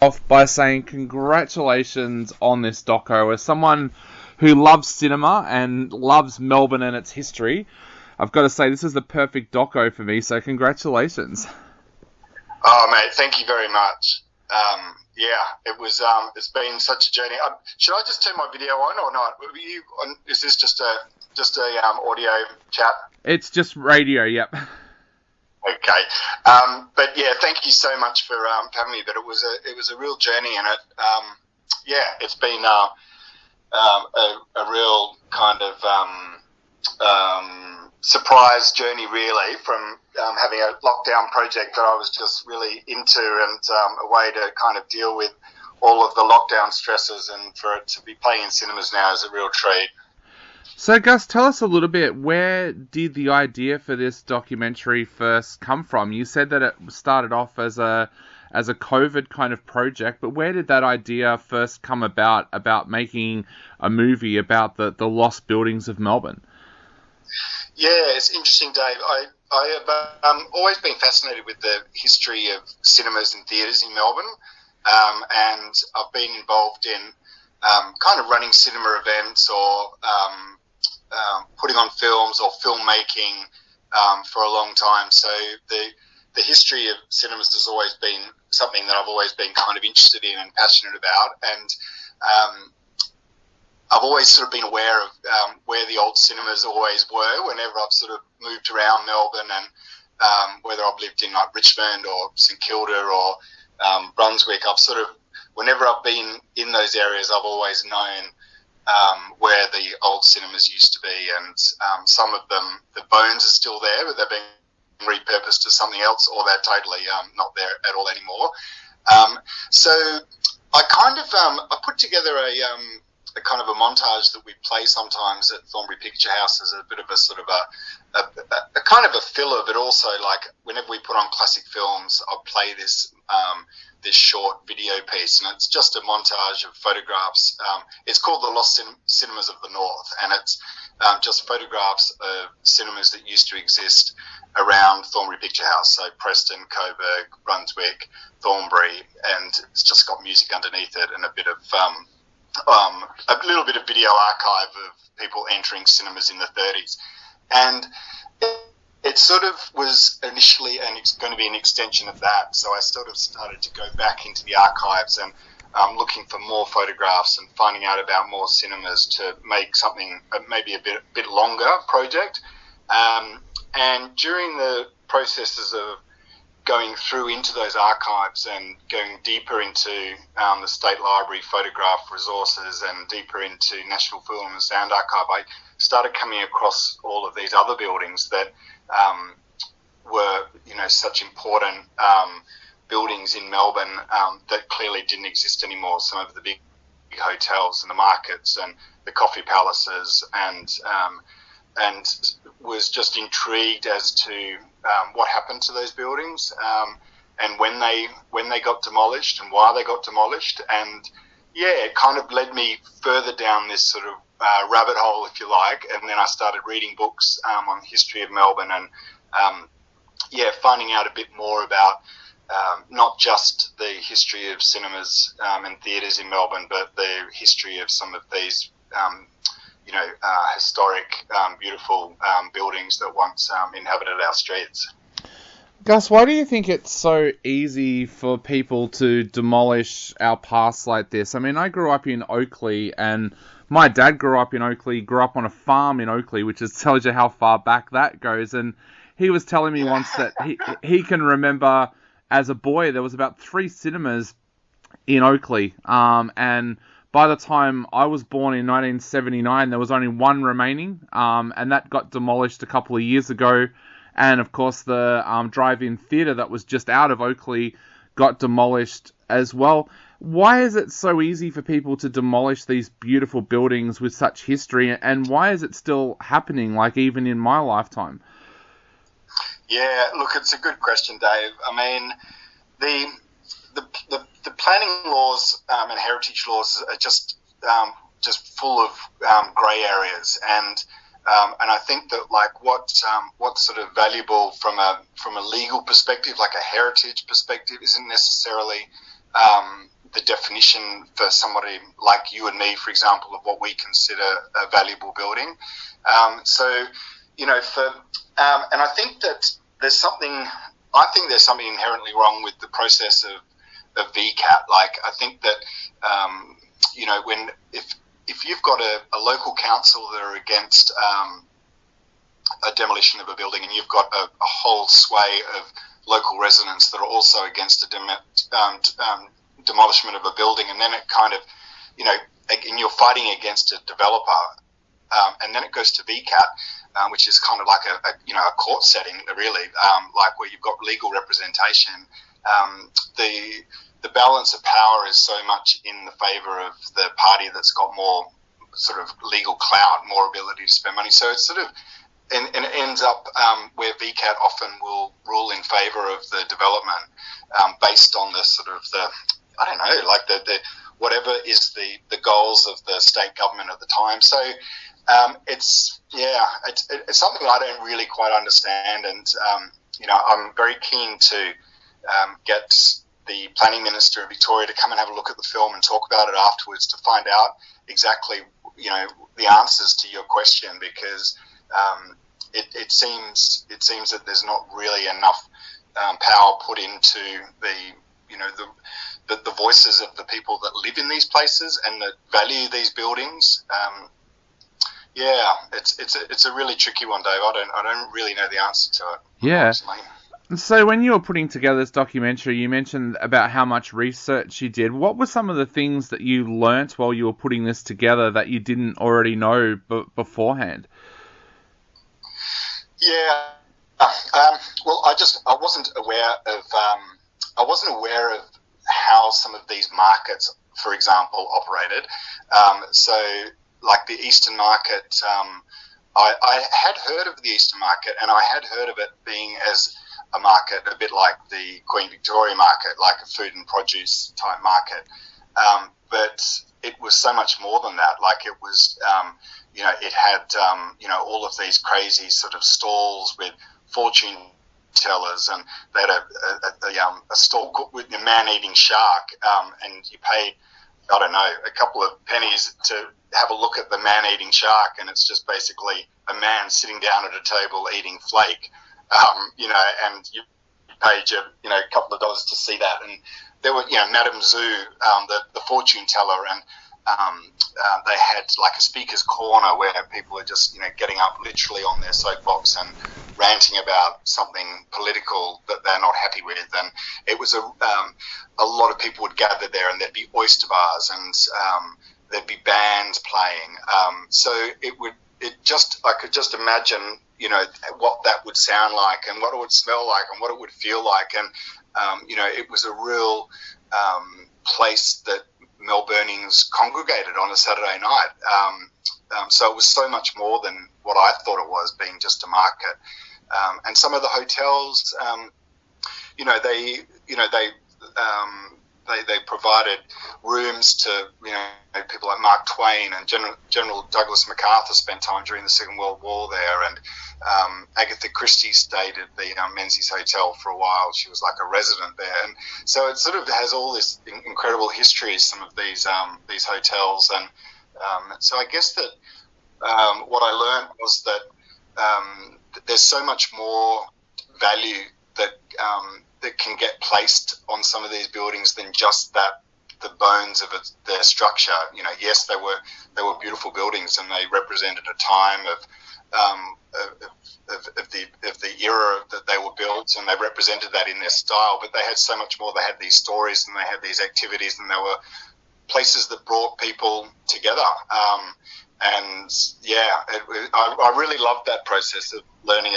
Off by saying congratulations on this doco. As someone who loves cinema and loves Melbourne and its history, I've got to say this is the perfect doco for me, so congratulations. Oh, mate, thank you very much. Yeah, it was. It's been such a journey. Should I just turn my video on or not? Is this just a audio chat? It's just radio, yep. Okay, but yeah, thank you so much for having me. But it was a real journey, and yeah, it's been a real kind of surprise journey, really, from having a lockdown project that I was just really into, and a way to kind of deal with all of the lockdown stresses, and for it to be playing in cinemas now is a real treat. So, Gus, tell us a little bit, where did the idea for this documentary first come from? You said that it started off as a COVID kind of project, but where did that idea first come about making a movie about the lost buildings of Melbourne? Yeah, it's interesting, Dave. I have always been fascinated with the history of cinemas and theatres in Melbourne, and I've been involved in kind of running cinema events or putting on films or filmmaking for a long time. So the history of cinemas has always been something that I've always been kind of interested in and passionate about. And I've always sort of been aware of where the old cinemas always were whenever I've sort of moved around Melbourne, and whether I've lived in like Richmond or St Kilda or Brunswick, I've sort of, whenever I've been in those areas, I've always known where the old cinemas used to be, and some of them, the bones are still there, but they're being repurposed to something else, or they're totally not there at all anymore. So I kind of I put together a kind of a montage that we play sometimes at Thornbury Picture House as a bit of a sort of a kind of a filler, but also like whenever we put on classic films, I'll play this this short video piece, and it's just a montage of photographs. It's called The Lost Cinemas of the North, and it's just photographs of cinemas that used to exist around Thornbury Picture House, so Preston, Coburg, Brunswick, Thornbury, and it's just got music underneath it and a bit of a little bit of video archive of people entering cinemas in the 30s. And it sort of was initially, and it's going to be an extension of that. So I sort of started to go back into the archives and looking for more photographs and finding out about more cinemas to make something maybe a bit longer project. And during the processes of going through into those archives and going deeper into the State Library photograph resources and deeper into National Film and Sound Archive, I started coming across all of these other buildings that were, such important buildings in Melbourne that clearly didn't exist anymore. Some of the big hotels and the markets and the coffee palaces, and was just intrigued as to what happened to those buildings, and when they got demolished and why they got demolished. And yeah, it kind of led me further down this sort of rabbit hole, if you like, and then I started reading books on the history of Melbourne, and finding out a bit more about not just the history of cinemas and theatres in Melbourne, but the history of some of these historic, beautiful buildings that once inhabited our streets. Gus, why do you think it's so easy for people to demolish our past like this? I mean, I grew up in Oakley, and my dad grew up in Oakley, grew up on a farm in Oakley, which just tells you how far back that goes. And he was telling me once that he can remember as a boy there was about 3 cinemas in Oakley, and by the time I was born in 1979, there was only 1 remaining, and that got demolished a couple of years ago. And of course, the drive-in theatre that was just out of Oakley got demolished as well. Why is it so easy for people to demolish these beautiful buildings with such history, and why is it still happening, like even in my lifetime? Yeah, look, it's a good question, Dave. I mean, the planning laws and heritage laws are just full of grey areas, and I think that like what's sort of valuable from a legal perspective, like a heritage perspective, isn't necessarily the definition for somebody like you and me, for example, of what we consider a valuable building. So, you know, and I think that there's something inherently wrong with the process of VCAT. Like, I think that, you know, if you've got a local council that are against a demolition of a building, and you've got a whole sway of local residents that are also against a demolishment of a building, and then it kind of, you know, and you're fighting against a developer, and then it goes to VCAT, which is kind of like a court setting, really, like where you've got legal representation. The balance of power is so much in the favour of the party that's got more sort of legal clout, more ability to spend money. So it's sort of, and it ends up where VCAT often will rule in favour of the development based on the sort of I don't know, like the whatever is the goals of the state government at the time. So it's something I don't really quite understand, and you know, I'm very keen to get the planning minister of Victoria to come and have a look at the film and talk about it afterwards to find out exactly, you know, the answers to your question, because it seems that there's not really enough power put into the voices of the people that live in these places and that value these buildings. It's a really tricky one, Dave. I don't really know the answer to it. Yeah. Honestly. So when you were putting together this documentary, you mentioned about how much research you did. What were some of the things that you learnt while you were putting this together that you didn't already know beforehand? Yeah. Well, I wasn't aware of how some of these markets, for example, operated. So, like the Eastern market, I had heard of the Eastern market, and I had heard of it being as a market a bit like the Queen Victoria market, like a food and produce type market. But it was so much more than that. Like, it was, you know, it had, you know, all of these crazy sort of stalls with fortune tellers, and they had a stall with a man-eating shark, and you paid, I don't know, a couple of pennies to have a look at the man-eating shark, and it's just basically a man sitting down at a table eating flake, you know, and you paid a couple of dollars to see that. And there were, you know, Madame Zoo, the fortune teller, and they had like a speaker's corner where people are just, you know, getting up literally on their soapbox and ranting about something political that they're not happy with. And it was a lot of people would gather there, and there'd be oyster bars, and there'd be bands playing. So I could just imagine, you know, what that would sound like, and what it would smell like, and what it would feel like. And you know, it was a real place that Melburnians congregated on a Saturday night. So it was so much more than what I thought it was, being just a market. And some of the hotels, you know, they provided rooms to, you know, people like Mark Twain, and General Douglas MacArthur spent time during the Second World War there, and Agatha Christie stayed at the Menzies Hotel for a while. She was like a resident there, and so it sort of has all this incredible history, some of these hotels. And so I guess that what I learned was that there's so much more value that can get placed on some of these buildings than just the bones of their structure. You know, yes, they were beautiful buildings, and they represented a time of the era that they were built, and they represented that in their style. But they had so much more. They had these stories, and they had these activities, and they were places that brought people together. And yeah, I really loved that process of learning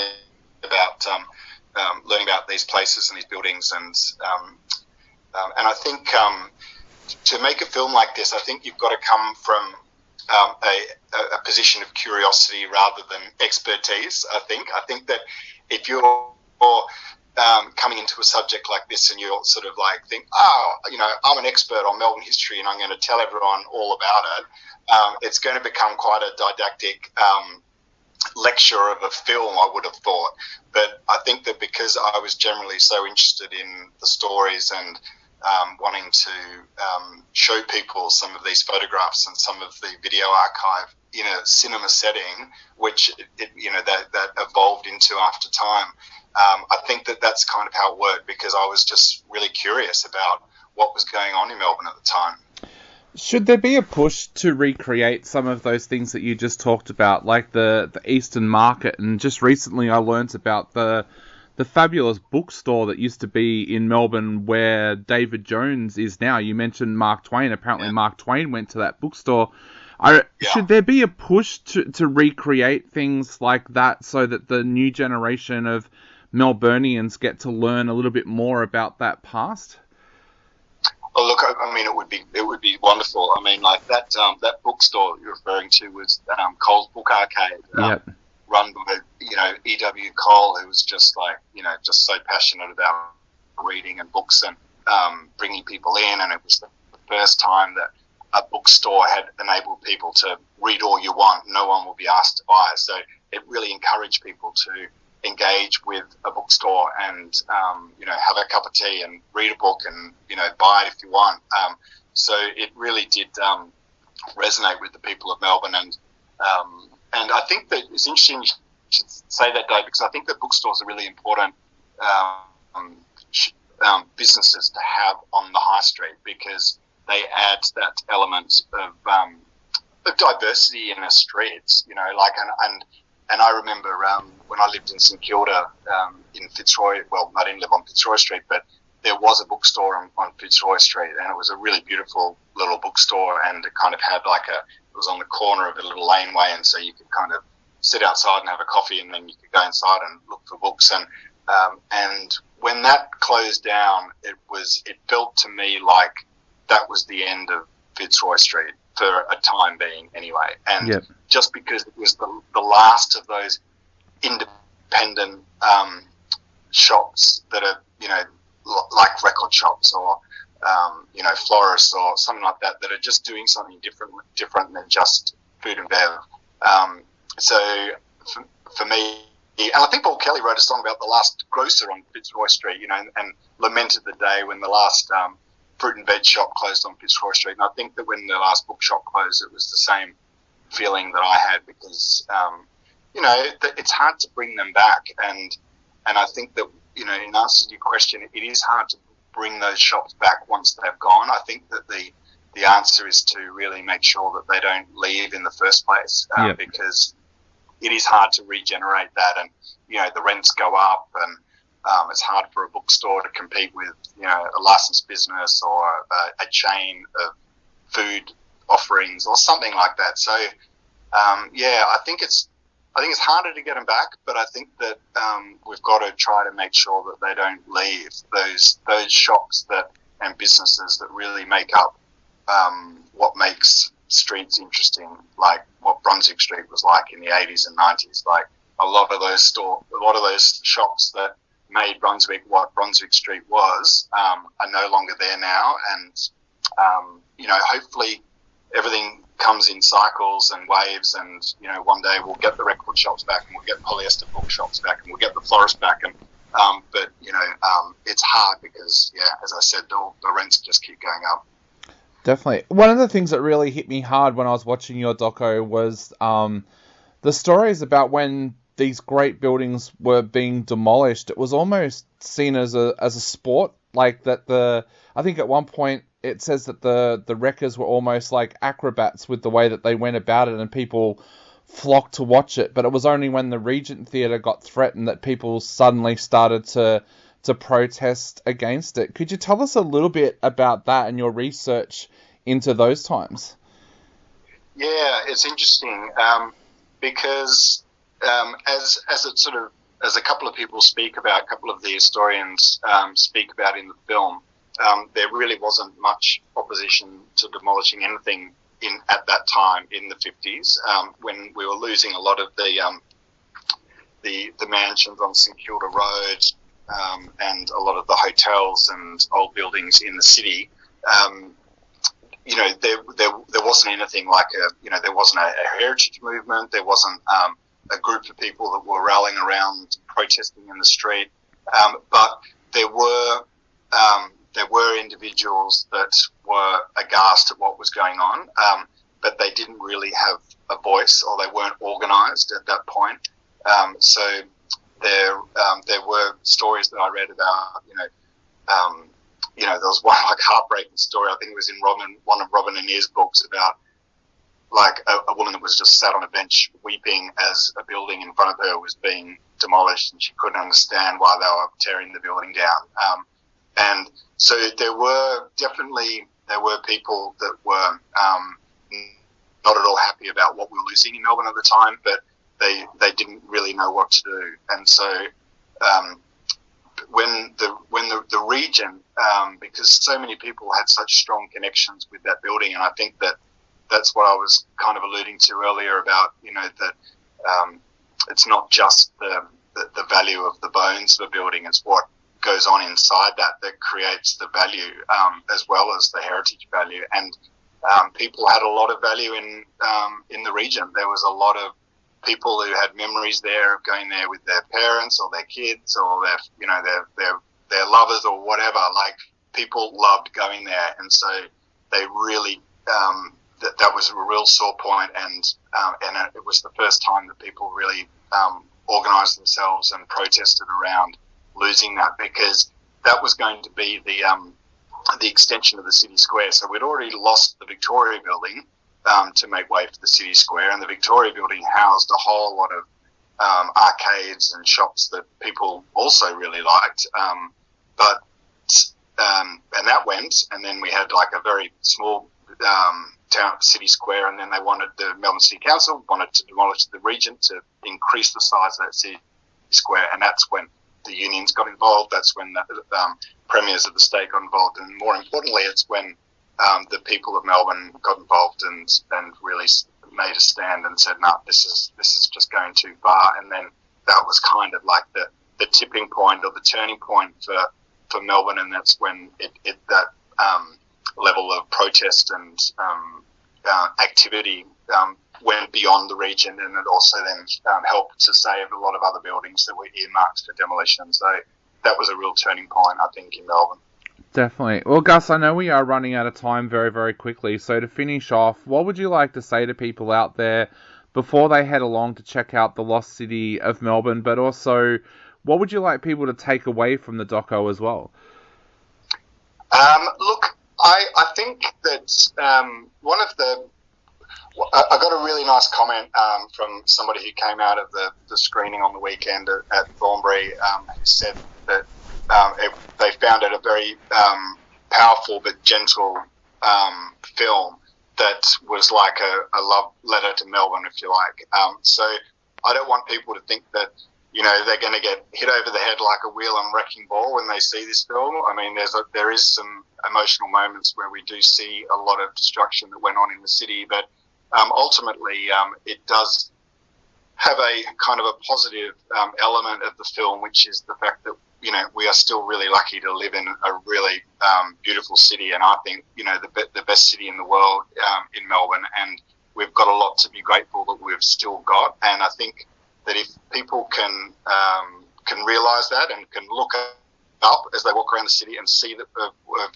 about these places and these buildings, and I think to make a film like this, I think you've got to come from a position of curiosity rather than expertise. I think that if you're coming into a subject like this and you're sort of like think, you know, I'm an expert on Melbourne history and I'm going to tell everyone all about it, it's going to become quite a didactic lecture of a film, I would have thought. But I think that because I was generally so interested in the stories and wanting to show people some of these photographs and some of the video archive in a cinema setting, which that evolved into after time. I think that's kind of how it worked, because I was just really curious about what was going on in Melbourne at the time. Should there be a push to recreate some of those things that you just talked about, like the Eastern Market? And just recently I learnt about the fabulous bookstore that used to be in Melbourne where David Jones is now. You mentioned Mark Twain. Apparently Mark Twain went to that bookstore. Should there be a push to recreate things like that so that the new generation of Melburnians get to learn a little bit more about that past? Oh, look, I mean, it would be wonderful. I mean, like that bookstore you're referring to was Cole's Book Arcade, run by E.W. Cole, who was just so passionate about reading and books and bringing people in. And it was the first time that a bookstore had enabled people to read all you want. No one will be asked to buy. So it really encouraged people to engage with a bookstore and have a cup of tea and read a book and buy it if you want. So it really did resonate with the people of Melbourne, and I think that it's interesting you should say that, Dave, because I think that bookstores are really important businesses to have on the high street, because they add that element of diversity in the streets, and I remember when I lived in St Kilda in Fitzroy. Well, I didn't live on Fitzroy Street, but there was a bookstore on Fitzroy Street, and it was a really beautiful little bookstore, and it kind of had it was on the corner of a little laneway, and so you could kind of sit outside and have a coffee, and then you could go inside and look for books. And when that closed down, it felt to me like that was the end of Fitzroy Street for a time being, anyway. And just because it was the last of those independent shops that are like record shops or florists or something like that are just doing something different than just food and bev. So for me, and I think Paul Kelly wrote a song about the last grocer on Fitzroy Street, and lamented the day when the last fruit and veg shop closed on Fitzroy Street. And I think that when the last bookshop closed, it was the same feeling that I had, because it's hard to bring them back, and I think that in answer to your question, it is hard to bring those shops back once they've gone. I think that the answer is to really make sure that they don't leave in the first place, because it is hard to regenerate that, and the rents go up, and it's hard for a bookstore to compete with a licensed business or a chain of food offerings or something like that. So I think it's harder to get them back, but I think that we've got to try to make sure that they don't leave those shops and businesses that really make up what makes streets interesting, like what Brunswick Street was like in the 80s and 90s. Like a lot of those shops that made Brunswick what Brunswick Street was are no longer there now, and hopefully everything comes in cycles and waves, and one day we'll get the record shops back, and we'll get polyester bookshops back, and we'll get the florist back, and but it's hard because as I said, the rents just keep going up. Definitely. One of the things that really hit me hard when I was watching your doco was the stories about when these great buildings were being demolished. It was almost seen as a sport, like that I think at one point it says that the wreckers were almost like acrobats with the way that they went about it, and people flocked to watch it. But it was only when the Regent Theatre got threatened that people suddenly started to protest against it. Could you tell us a little bit about that and your research into those times? Yeah, it's interesting because as a couple of people speak about, a couple of the historians speak about in the film, there really wasn't much opposition to demolishing anything at that time in the 50s, when we were losing a lot of the mansions on St Kilda Road, and a lot of the hotels and old buildings in the city. There wasn't anything like there wasn't a heritage movement. There wasn't a group of people that were rallying around protesting in the street. But there were there were individuals that were aghast at what was going on, but they didn't really have a voice, or they weren't organised at that point. So there were stories that I read about, there was one like heartbreaking story. I think it was in one of Robin Anir's books about like a woman that was just sat on a bench weeping as a building in front of her was being demolished, and she couldn't understand why they were tearing the building down. And so there were people that were not at all happy about what we were losing in Melbourne at the time, but they didn't really know what to do. And so when the region, because so many people had such strong connections with that building, and I think that's what I was kind of alluding to earlier about, that it's not just the value of the bones of a building, it's what goes on inside that creates the value, as well as the heritage value. And people had a lot of value in the region. There was a lot of people who had memories there of going there with their parents or their kids or their lovers or whatever. Like, people loved going there, and so they really that was a real sore point, and it was the first time that people really organised themselves and protested around losing that, because that was going to be the extension of the city square. So we'd already lost the Victoria building to make way for the city square, and the Victoria building housed a whole lot of arcades and shops that people also really liked. And that went, and then we had like a very small city square, and then the Melbourne City Council wanted to demolish the Regent to increase the size of that city square, and that's when the unions got involved. That's when the premiers of the state got involved, and more importantly, it's when the people of Melbourne got involved and really made a stand and said, "No, this is just going too far." And then that was kind of like the tipping point or the turning point for Melbourne, and that's when that level of protest and activity went beyond the region, and it also then helped to save a lot of other buildings that were earmarked for demolition. So that was a real turning point, I think, in Melbourne. Definitely. Well, Gus, I know we are running out of time very, very quickly, so to finish off, what would you like to say to people out there before they head along to check out the Lost City of Melbourne, but also what would you like people to take away from the doco as well? Look, I think that one of the... I got a really nice comment from somebody who came out of the screening on the weekend at Thornbury, who said that they found it a very powerful but gentle film that was like a love letter to Melbourne, if you like. So I don't want people to think that they're going to get hit over the head like a wheel and wrecking ball when they see this film. I mean, there is some emotional moments where we do see a lot of destruction that went on in the city, but ultimately it does have a kind of a positive element of the film, which is the fact that we are still really lucky to live in a really beautiful city, and I think the best city in the world in Melbourne, and we've got a lot to be grateful that we've still got. And I think that if people can realise that and can look up as they walk around the city and see that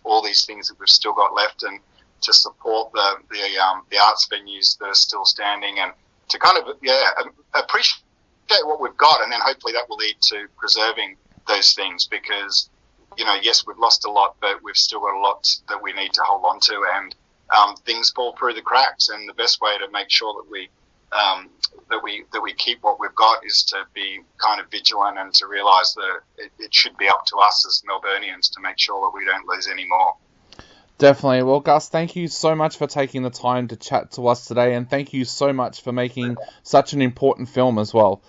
all these things that we've still got left, and to support the arts venues that are still standing, and to kind of appreciate what we've got, and then hopefully that will lead to preserving those things, because yes, we've lost a lot, but we've still got a lot that we need to hold on to, and things fall through the cracks, and the best way to make sure that we keep what we've got is to be kind of vigilant and to realise that it should be up to us as Melburnians to make sure that we don't lose any more. Definitely. Well, Gus, thank you so much for taking the time to chat to us today, and thank you so much for making such an important film as well.